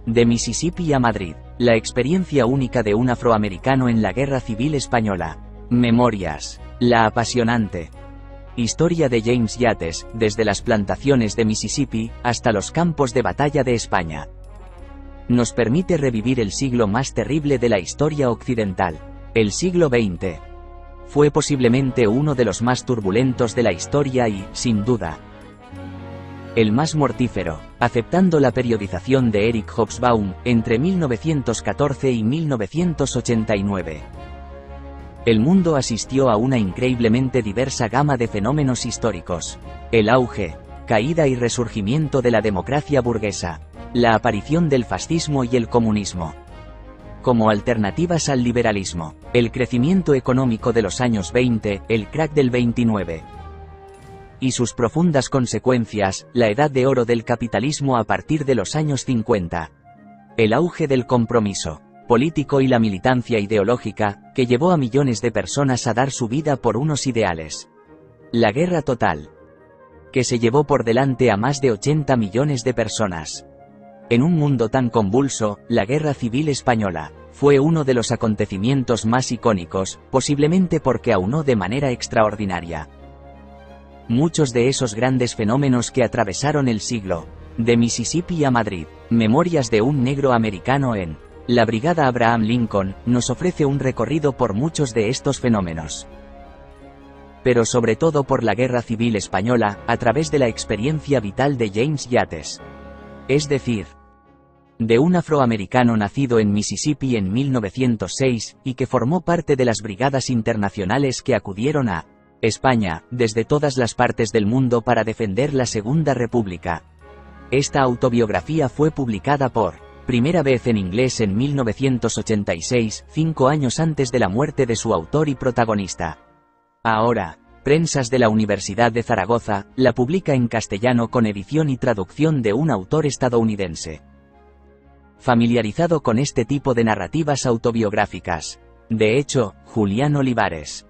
De Mississippi a Madrid, la experiencia única de un afroamericano en la Guerra Civil Española. Memorias. La apasionante historia de James Yates, desde las plantaciones de Mississippi, hasta los campos de batalla de España. Nos permite revivir el siglo más terrible de la historia occidental. El siglo XX. Fue posiblemente uno de los más turbulentos de la historia y, sin duda, el más mortífero, aceptando la periodización de Eric Hobsbawm, entre 1914 y 1989. El mundo asistió a una increíblemente diversa gama de fenómenos históricos. El auge, caída y resurgimiento de la democracia burguesa. La aparición del fascismo y el comunismo como alternativas al liberalismo. El crecimiento económico de los años 20, el crack del 29. Y sus profundas consecuencias, la edad de oro del capitalismo a partir de los años 50. El auge del compromiso político y la militancia ideológica, que llevó a millones de personas a dar su vida por unos ideales. La guerra total, que se llevó por delante a más de 80 millones de personas. En un mundo tan convulso, la Guerra Civil Española fue uno de los acontecimientos más icónicos, posiblemente porque aunó de manera extraordinaria muchos de esos grandes fenómenos que atravesaron el siglo. De Mississippi a Madrid, Memorias de un negro americano en la Brigada Abraham Lincoln, nos ofrece un recorrido por muchos de estos fenómenos. Pero sobre todo por la Guerra Civil Española, a través de la experiencia vital de James Yates. Es decir, de un afroamericano nacido en Mississippi en 1906, y que formó parte de las brigadas internacionales que acudieron a España, desde todas las partes del mundo para defender la Segunda República. Esta autobiografía fue publicada por primera vez en inglés en 1986, 5 años antes de la muerte de su autor y protagonista. Ahora, Prensas de la Universidad de Zaragoza, la publica en castellano con edición y traducción de un autor estadounidense familiarizado con este tipo de narrativas autobiográficas. De hecho, Julián Olivares,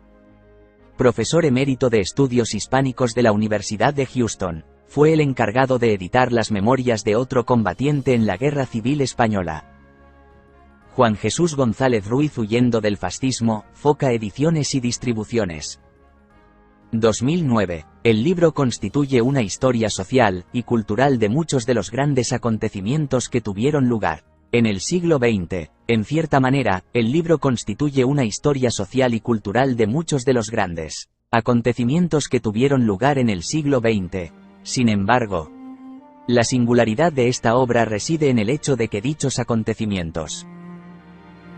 profesor emérito de Estudios Hispánicos de la Universidad de Houston, fue el encargado de editar las memorias de otro combatiente en la Guerra Civil Española. Juan Jesús González Ruiz, Huyendo del fascismo, Foca Ediciones y Distribuciones. 2009. El libro constituye una historia social y cultural de muchos de los grandes acontecimientos que tuvieron lugar en el siglo XX. En cierta manera, el libro constituye una historia social y cultural de muchos de los grandes acontecimientos que tuvieron lugar en el siglo XX. Sin embargo, la singularidad de esta obra reside en el hecho de que dichos acontecimientos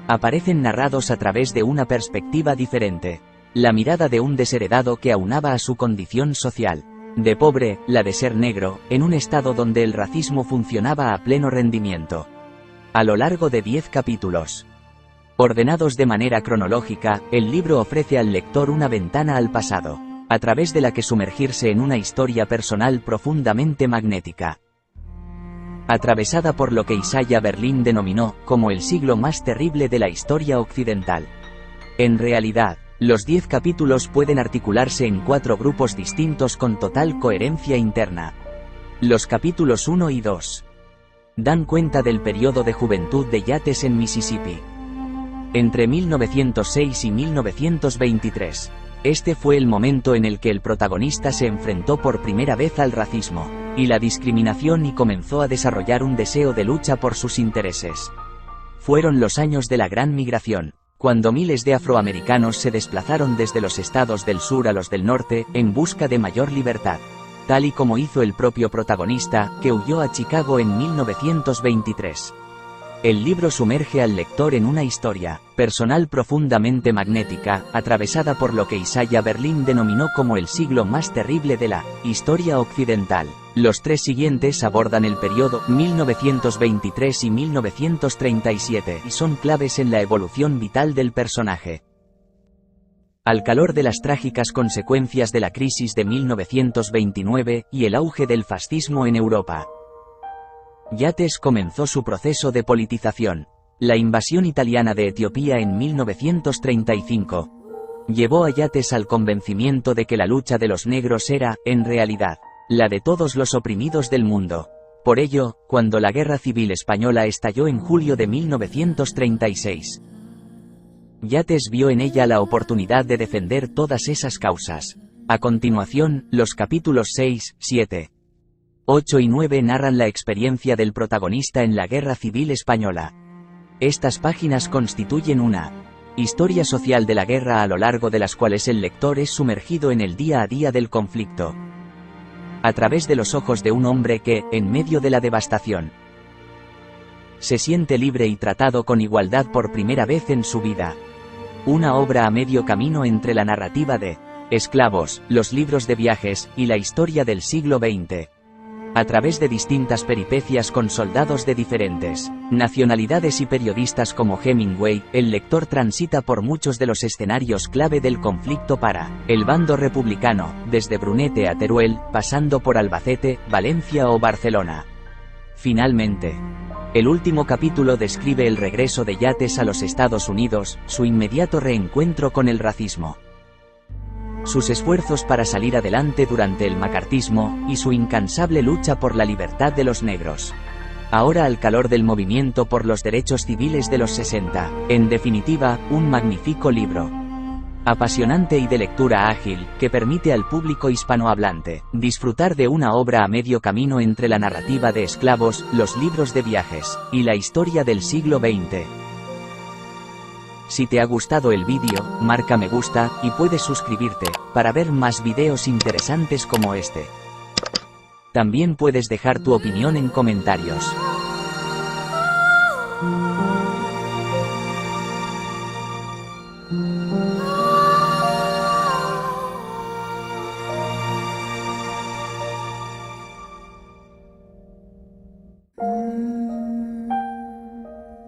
aparecen narrados a través de una perspectiva diferente. La mirada de un desheredado que aunaba a su condición social de pobre, la de ser negro, en un estado donde el racismo funcionaba a pleno rendimiento. A lo largo de 10 capítulos, ordenados de manera cronológica, el libro ofrece al lector una ventana al pasado, a través de la que sumergirse en una historia personal profundamente magnética, atravesada por lo que Isaiah Berlin denominó como el siglo más terrible de la historia occidental. En realidad, los 10 capítulos pueden articularse en 4 grupos distintos con total coherencia interna. Los capítulos 1 y 2 dan cuenta del periodo de juventud de Yates en Mississippi, entre 1906 y 1923. Este fue el momento en el que el protagonista se enfrentó por primera vez al racismo y la discriminación y comenzó a desarrollar un deseo de lucha por sus intereses. Fueron los años de la Gran Migración, cuando miles de afroamericanos se desplazaron desde los estados del sur a los del norte, en busca de mayor libertad, tal y como hizo el propio protagonista, que huyó a Chicago en 1923. El libro sumerge al lector en una historia personal profundamente magnética, atravesada por lo que Isaiah Berlin denominó como el siglo más terrible de la historia occidental. Los 3 siguientes abordan el periodo 1923 y 1937 y son claves en la evolución vital del personaje. Al calor de las trágicas consecuencias de la crisis de 1929 y el auge del fascismo en Europa, Yates comenzó su proceso de politización. La invasión italiana de Etiopía en 1935 llevó a Yates al convencimiento de que la lucha de los negros era, en realidad, la de todos los oprimidos del mundo. Por ello, cuando la Guerra Civil Española estalló en julio de 1936, Yates vio en ella la oportunidad de defender todas esas causas. A continuación, los capítulos 6, 7, 8 y 9 narran la experiencia del protagonista en la Guerra Civil Española. Estas páginas constituyen una historia social de la guerra a lo largo de las cuales el lector es sumergido en el día a día del conflicto, a través de los ojos de un hombre que, en medio de la devastación, se siente libre y tratado con igualdad por primera vez en su vida. Una obra a medio camino entre la narrativa de Esclavos, los libros de viajes, y la historia del siglo XX. A través de distintas peripecias con soldados de diferentes nacionalidades y periodistas como Hemingway, el lector transita por muchos de los escenarios clave del conflicto para el bando republicano, desde Brunete a Teruel, pasando por Albacete, Valencia o Barcelona. Finalmente, el último capítulo describe el regreso de Yates a los Estados Unidos, su inmediato reencuentro con el racismo, sus esfuerzos para salir adelante durante el macartismo, y su incansable lucha por la libertad de los negros. Ahora al calor del movimiento por los derechos civiles de los 60. En definitiva, un magnífico libro. Apasionante y de lectura ágil, que permite al público hispanohablante disfrutar de una obra a medio camino entre la narrativa de Esclavos, los libros de viajes, y la historia del siglo XX. Si te ha gustado el vídeo, marca me gusta, y puedes suscribirte, para ver más videos interesantes como este. También puedes dejar tu opinión en comentarios.